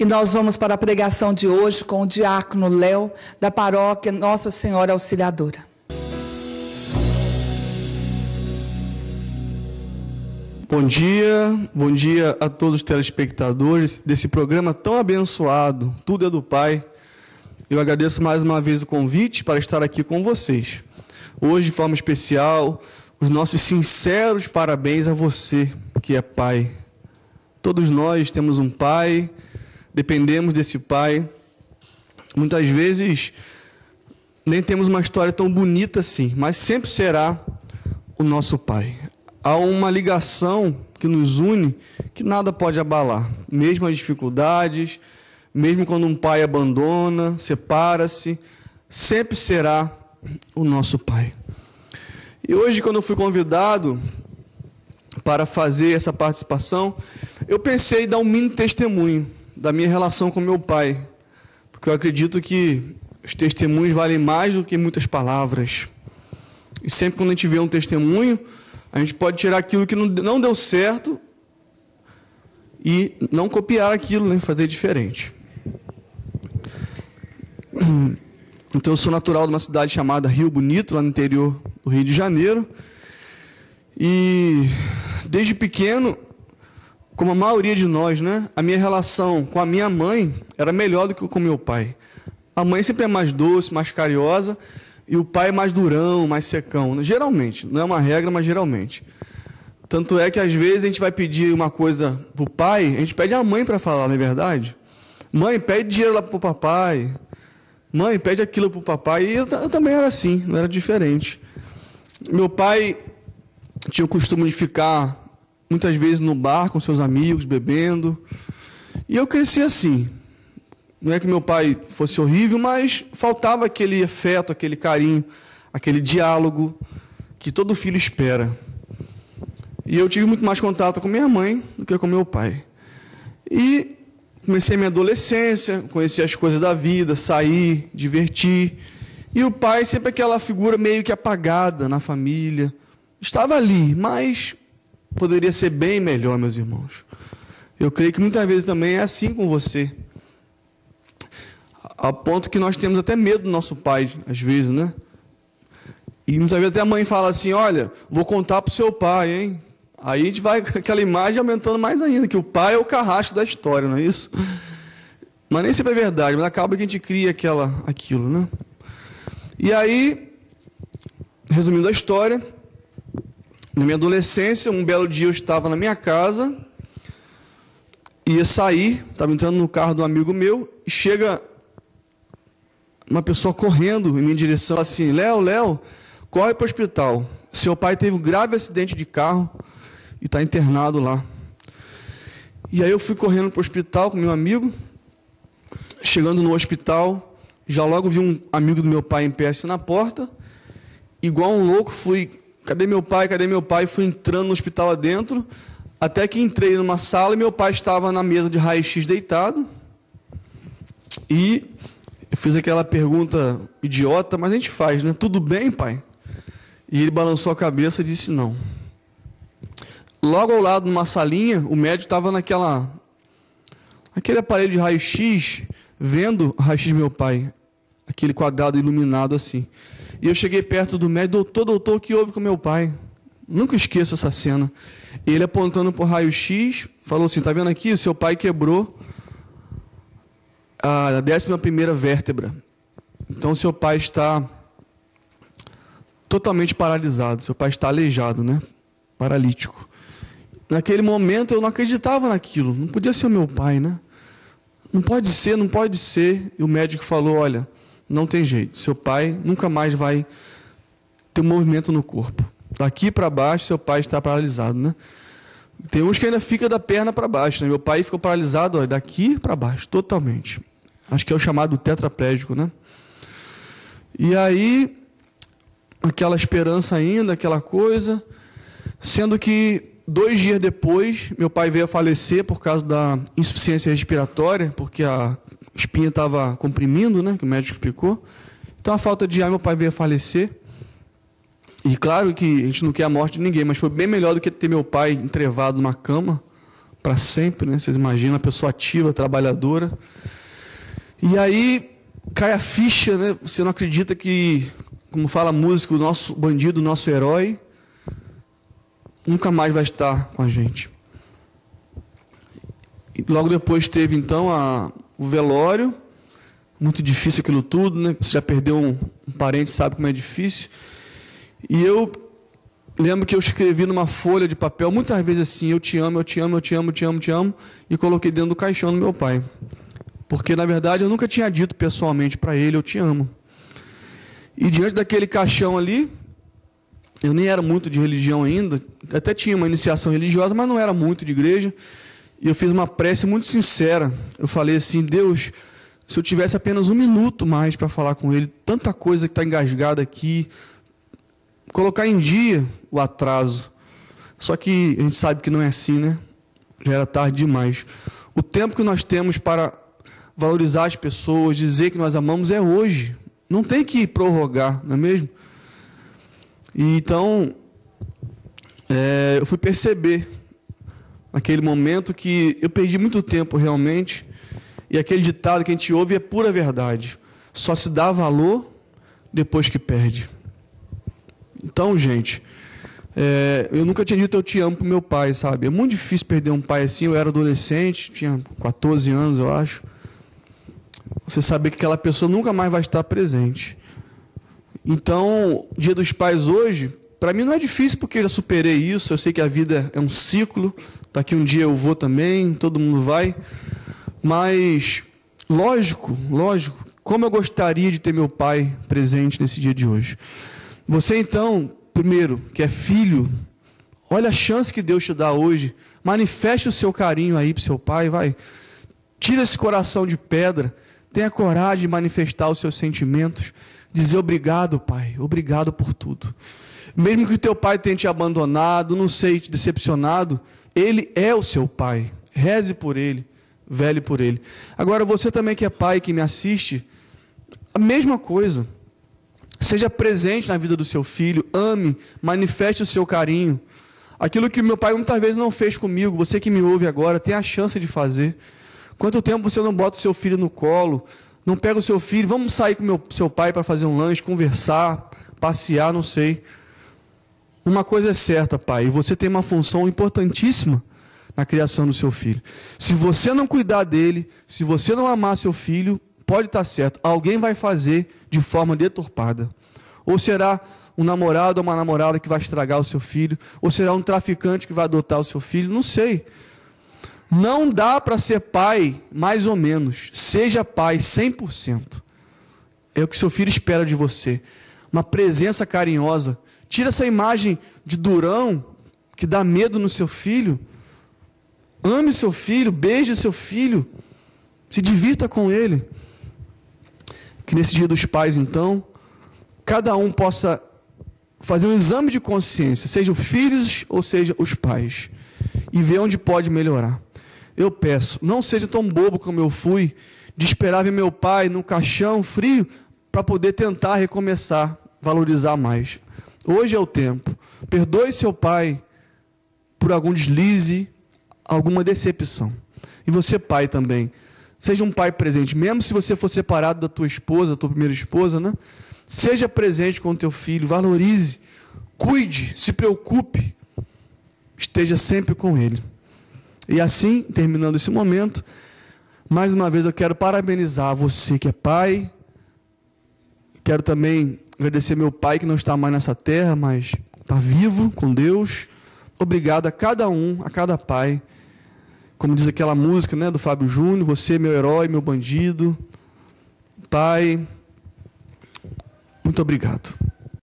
E nós vamos para a pregação de hoje com o diácono Léo, da paróquia Nossa Senhora Auxiliadora. Bom dia a todos os telespectadores desse programa tão abençoado, Tudo é do Pai. Eu agradeço mais uma vez o convite para estar aqui com vocês. Hoje, de forma especial, os nossos sinceros parabéns a você, que é pai. Todos nós temos um pai, dependemos desse pai. Muitas vezes, nem temos uma história tão bonita assim, mas sempre será o nosso pai. Há uma ligação que nos une que nada pode abalar, mesmo as dificuldades, mesmo quando um pai abandona, separa-se, sempre será o nosso pai. E hoje, quando eu fui convidado para fazer essa participação, eu pensei em dar um mini testemunho da minha relação com meu pai, porque eu acredito que os testemunhos valem mais do que muitas palavras. E sempre quando a gente vê um testemunho, a gente pode tirar aquilo que não deu certo e não copiar aquilo, né? Fazer diferente. Então, eu sou natural de uma cidade chamada Rio Bonito, lá no interior do Rio de Janeiro. E, desde pequeno, como a maioria de nós, né? A minha relação com a minha mãe era melhor do que com meu pai. A mãe sempre é mais doce, mais carinhosa, e o pai é mais durão, mais secão. Geralmente, não é uma regra, mas geralmente. Tanto é que, às vezes, a gente vai pedir uma coisa para o pai, a gente pede a mãe para falar, não é verdade? Mãe, pede dinheiro lá para o papai. Mãe, pede aquilo para o papai. E eu também era assim, não era diferente. Meu pai tinha o costume de ficar, muitas vezes, no bar com seus amigos, bebendo. E eu cresci assim. Não é que meu pai fosse horrível, mas faltava aquele afeto, aquele carinho, aquele diálogo que todo filho espera. E eu tive muito mais contato com minha mãe do que com meu pai. E comecei minha adolescência, conheci as coisas da vida, sair, divertir. E o pai, sempre aquela figura meio que apagada na família. Estava ali, mas poderia ser bem melhor, meus irmãos. Eu creio que muitas vezes também é assim com você. A ponto que nós temos até medo do nosso pai, às vezes, né? E muitas vezes até a mãe fala assim, olha, vou contar para o seu pai, hein? Aí a gente vai com aquela imagem aumentando mais ainda, que o pai é o carrasco da história, não é isso? Mas nem sempre é verdade, mas acaba que a gente cria aquilo, né? E aí, resumindo a história, na minha adolescência, um belo dia eu estava na minha casa, ia sair, estava entrando no carro de um amigo meu, e chega uma pessoa correndo em minha direção, assim, Léo, corre para o hospital. Seu pai teve um grave acidente de carro e está internado lá. E aí eu fui correndo para o hospital com meu amigo. Chegando no hospital, já logo vi um amigo do meu pai em pé assim na porta. Igual um louco, fui, cadê meu pai? Fui entrando no hospital adentro, até que entrei numa sala e meu pai estava na mesa de raio-x deitado. E eu fiz aquela pergunta idiota, mas a gente faz, né? Tudo bem, pai? E ele balançou a cabeça e disse não. Logo ao lado, numa salinha, o médico estava aquele aparelho de raio-x, vendo o raio-x do meu pai, aquele quadrado iluminado assim. E eu cheguei perto do médico, doutor, o que houve com meu pai? Nunca esqueço essa cena. Ele apontando para o raio-x, falou assim, está vendo aqui? O seu pai quebrou a 11ª vértebra. Então, seu pai está totalmente paralisado. Seu pai está aleijado, né? Paralítico. Naquele momento, eu não acreditava naquilo. Não podia ser o meu pai, né? Não pode ser. E o médico falou, olha, não tem jeito. Seu pai nunca mais vai ter um movimento no corpo. Daqui para baixo, seu pai está paralisado, né? Tem uns que ainda fica da perna para baixo, né? Meu pai ficou paralisado, olha, daqui para baixo, totalmente. Acho que é o chamado tetraplégico, né? E aí, aquela esperança ainda, aquela coisa, sendo que 2 dias depois, meu pai veio a falecer por causa da insuficiência respiratória, porque a espinha estava comprimindo, né? Que o médico explicou. Então, a falta de ar, meu pai veio a falecer. E claro que a gente não quer a morte de ninguém, mas foi bem melhor do que ter meu pai entrevado numa cama para sempre, né? Vocês imaginam, uma pessoa ativa, trabalhadora. E aí cai a ficha, né? Você não acredita que, como fala a música, o nosso bandido, o nosso herói, nunca mais vai estar com a gente. E logo depois teve, então, o velório. Muito difícil aquilo tudo, né? Você já perdeu um parente, sabe como é difícil. E eu lembro que eu escrevi numa folha de papel, muitas vezes assim, eu te amo, eu te amo, eu te amo, eu te amo, eu te amo, e coloquei dentro do caixão do meu pai. Porque, na verdade, eu nunca tinha dito pessoalmente para ele, eu te amo. E diante daquele caixão ali, eu nem era muito de religião ainda, até tinha uma iniciação religiosa, mas não era muito de igreja. E eu fiz uma prece muito sincera. Eu falei assim, Deus, se eu tivesse apenas 1 minuto mais para falar com ele, tanta coisa que está engasgada aqui, colocar em dia o atraso. Só que a gente sabe que não é assim, né? Já era tarde demais. O tempo que nós temos para valorizar as pessoas, dizer que nós amamos é hoje. Não tem que prorrogar, não é mesmo? E então, eu fui perceber, naquele momento, que eu perdi muito tempo realmente. E aquele ditado que a gente ouve é pura verdade. Só se dá valor depois que perde. Então, gente, eu nunca tinha dito eu te amo para o meu pai, sabe? É muito difícil perder um pai assim. Eu era adolescente, tinha 14 anos, eu acho. Você saber que aquela pessoa nunca mais vai estar presente. Então, Dia dos Pais hoje, para mim não é difícil porque eu já superei isso. Eu sei que a vida é um ciclo. Daqui um dia eu vou também, todo mundo vai. Mas, lógico, como eu gostaria de ter meu pai presente nesse dia de hoje. Você, então, primeiro, que é filho, olha a chance que Deus te dá hoje. Manifeste o seu carinho aí para o seu pai, vai. Tira esse coração de pedra. Tenha coragem de manifestar os seus sentimentos. Dizer obrigado, pai, obrigado por tudo. Mesmo que o teu pai tenha te abandonado, não sei, te decepcionado, ele é o seu pai. Reze por ele. Vele por ele. Agora, você também que é pai, que me assiste, a mesma coisa. Seja presente na vida do seu filho, ame, manifeste o seu carinho. Aquilo que meu pai muitas vezes não fez comigo, você que me ouve agora, tem a chance de fazer. Quanto tempo você não bota o seu filho no colo, não pega o seu filho, vamos sair com seu pai para fazer um lanche, conversar, passear, não sei. Uma coisa é certa, pai, e você tem uma função importantíssima na criação do seu filho. Se você não cuidar dele, se você não amar seu filho, pode estar certo, alguém vai fazer de forma deturpada. Ou será um namorado ou uma namorada que vai estragar o seu filho, ou será um traficante que vai adotar o seu filho, não sei. Não dá para ser pai, mais ou menos. Seja pai 100%. É o que seu filho espera de você. Uma presença carinhosa. Tira essa imagem de durão que dá medo no seu filho. Ame seu filho, beije seu filho, se divirta com ele. Que nesse Dia dos Pais, então, cada um possa fazer um exame de consciência, seja os filhos ou seja os pais, e ver onde pode melhorar. Eu peço, não seja tão bobo como eu fui, de esperar ver meu pai no caixão frio, para poder tentar recomeçar, valorizar mais. Hoje é o tempo. Perdoe seu pai por algum deslize, alguma decepção. E você, pai, também. Seja um pai presente. Mesmo se você for separado da tua esposa, da tua primeira esposa, né? Seja presente com o teu filho. Valorize. Cuide. Se preocupe. Esteja sempre com ele. E assim, terminando esse momento, mais uma vez eu quero parabenizar você que é pai. Quero também agradecer meu pai que não está mais nessa terra, mas está vivo com Deus. Obrigado a cada um, a cada pai. Como diz aquela música, né, do Fábio Júnior, você, meu herói, meu bandido. Pai, muito obrigado.